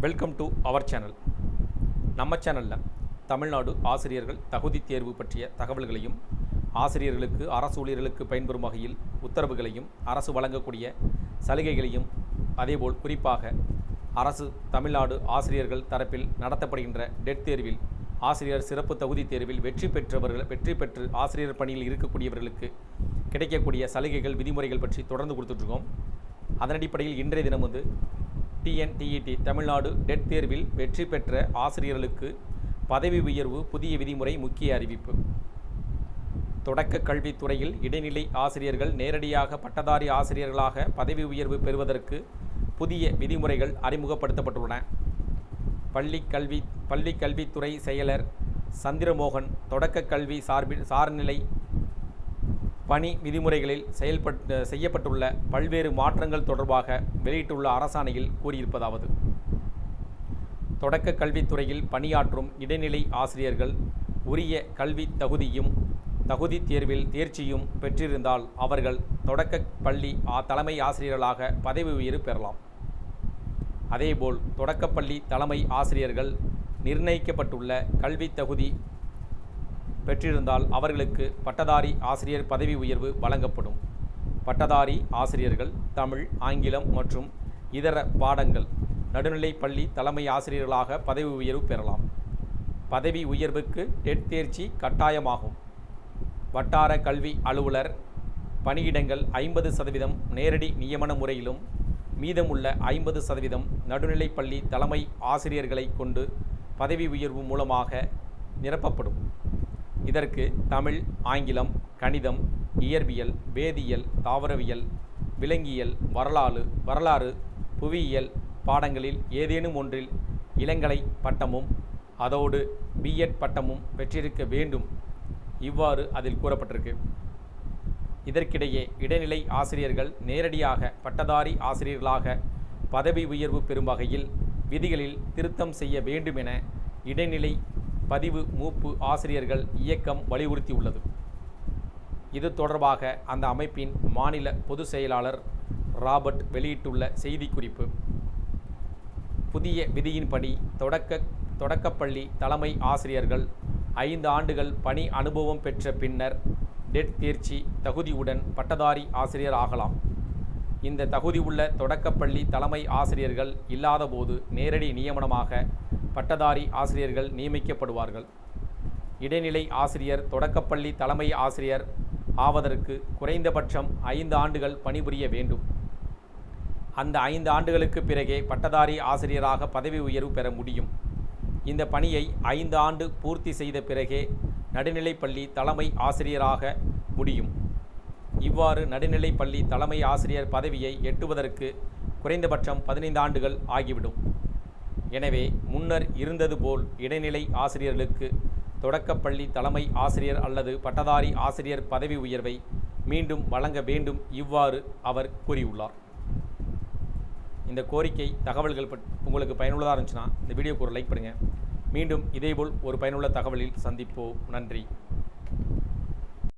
Welcome to our channel. நம்ம சேனலில் தமிழ்நாடு ஆசிரியர்கள் தகுதி தேர்வு பற்றிய தகவல்களையும், ஆசிரியர்களுக்கு அரசு ஊழியர்களுக்கு பயன்பெறும் வகையில் உத்தரவுகளையும், அரசு வழங்கக்கூடிய சலுகைகளையும், அதேபோல் குறிப்பாக அரசு தமிழ்நாடு ஆசிரியர்கள் தரப்பில் நடத்தப்படுகின்ற டெட் தேர்வில் ஆசிரியர் சிறப்பு தகுதி தேர்வில் வெற்றி பெற்று ஆசிரியர் பணியில் இருக்கக்கூடியவர்களுக்கு கிடைக்கக்கூடிய சலுகைகள், விதிமுறைகள் பற்றி தொடர்ந்து கொடுத்துட்ருக்கோம். அதன் அடிப்படையில் இன்றைய தினம் டிஎன்டிஇடி தமிழ்நாடு டெட் தேர்வில் வெற்றி பெற்ற ஆசிரியர்களுக்கு பதவி உயர்வு, புதிய விதிமுறை, முக்கிய அறிவிப்பு. தொடக்க கல்வித்துறையில் இடைநிலை ஆசிரியர்கள் நேரடியாக பட்டதாரி ஆசிரியர்களாக பதவி உயர்வு பெறுவதற்கு புதிய விதிமுறைகள் அறிமுகப்படுத்தப்பட்டுள்ளன. பள்ளி கல்வித்துறை செயலர் சந்திரமோகன் தொடக்க கல்வி சார்நிலை பணி விதிமுறைகளில் செய்யப்பட்டுள்ள பல்வேறு மாற்றங்கள் தொடர்பாக வெளியிட்டுள்ள அரசாணையில் கூறியிருப்பதாவது: தொடக்க கல்வித்துறையில் பணியாற்றும் இடைநிலை ஆசிரியர்கள் உரிய கல்வி தகுதி தேர்வில் தேர்ச்சியும் பெற்றிருந்தால் அவர்கள் தொடக்க பள்ளி தலைமை ஆசிரியர்களாக பதவி உயர்வு பெறலாம். அதேபோல் தொடக்கப்பள்ளி தலைமை ஆசிரியர்கள் நிர்ணயிக்கப்பட்டுள்ள கல்வி தகுதி பெற்றிருந்தால் அவர்களுக்கு பட்டதாரி ஆசிரியர் பதவி உயர்வு வழங்கப்படும். பட்டதாரி ஆசிரியர்கள் தமிழ், ஆங்கிலம் மற்றும் இதர பாடங்கள் நடுநிலை பள்ளி தலைமை ஆசிரியர்களாக பதவி உயர்வு பெறலாம். பதவி உயர்வுக்கு டெட் தேர்ச்சி கட்டாயமாகும். வட்டார கல்வி அலுவலர் பணியிடங்கள் 50% நேரடி நியமன முறையிலும், மீதமுள்ள 50% நடுநிலை பள்ளி தலைமை ஆசிரியர்களை கொண்டு பதவி உயர்வு மூலமாக நிரப்பப்படும். இதற்கு தமிழ், ஆங்கிலம், கணிதம், இயற்பியல், வேதியியல், தாவரவியல், விலங்கியல், வரலாறு, புவியியல் பாடங்களில் ஏதேனும் ஒன்றில் இளங்கலை பட்டமும் அதோடு பிஎட் பட்டமும் பெற்றிருக்க வேண்டும். இவ்வாறு அதில் கூறப்பட்டிருக்கு. இதற்கிடையே இடைநிலை ஆசிரியர்கள் நேரடியாக பட்டதாரி ஆசிரியர்களாக பதவி உயர்வு பெறும் வகையில் விதிகளில் திருத்தம் செய்ய வேண்டும் என இடைநிலை பதிவு மூப்பு ஆசிரியர்கள் இயக்கம் வலியுறுத்தியுள்ளது. இது தொடர்பாக அந்த அமைப்பின் மாநில பொதுச் செயலாளர் ராபர்ட் வெளியிட்டுள்ள செய்திக்குறிப்பு: புதிய விதியின்படி தொடக்கப்பள்ளி தலைமை ஆசிரியர்கள் 5 ஆண்டுகள் பணி அனுபவம் பெற்ற பின்னர் டெட் தேர்ச்சி தகுதியுடன் பட்டதாரி ஆசிரியர் ஆகலாம். இந்த தகுதியுள்ள தொடக்கப்பள்ளி தலைமை ஆசிரியர்கள் இல்லாதபோது நேரடி நியமனமாக பட்டதாரி ஆசிரியர்கள் நியமிக்கப்படுவார்கள். இடைநிலை ஆசிரியர் தொடக்கப்பள்ளி தலைமை ஆசிரியர் ஆவதற்கு குறைந்தபட்சம் 5 ஆண்டுகள் பணிபுரிய வேண்டும். அந்த 5 ஆண்டுகளுக்கு பிறகே பட்டதாரி ஆசிரியராக பதவி உயர்வு பெற முடியும். இந்த பணியை 5 ஆண்டு பூர்த்தி செய்த பிறகே நடுநிலை பள்ளி தலைமை ஆசிரியராக முடியும். இவ்வாறு நடுநிலை பள்ளி தலைமை ஆசிரியர் பதவியை எட்டுவதற்கு குறைந்தபட்சம் 15 ஆண்டுகள் ஆகிவிடும். எனவே முன்னர் இருந்தது போல் இடைநிலை ஆசிரியர்களுக்கு தொடக்கப்பள்ளி தலைமை ஆசிரியர் அல்லது பட்டதாரி ஆசிரியர் பதவி உயர்வை மீண்டும் வழங்க வேண்டும். இவ்வாறு அவர் கூறியுள்ளார். இந்த கோரிக்கை தகவல்கள் உங்களுக்கு பயனுள்ளதாக இருந்துச்சுன்னா இந்த வீடியோக்கு ஒரு லைக் பண்ணுங்கள். மீண்டும் இதேபோல் ஒரு பயனுள்ள தகவலில் சந்திப்போம். நன்றி.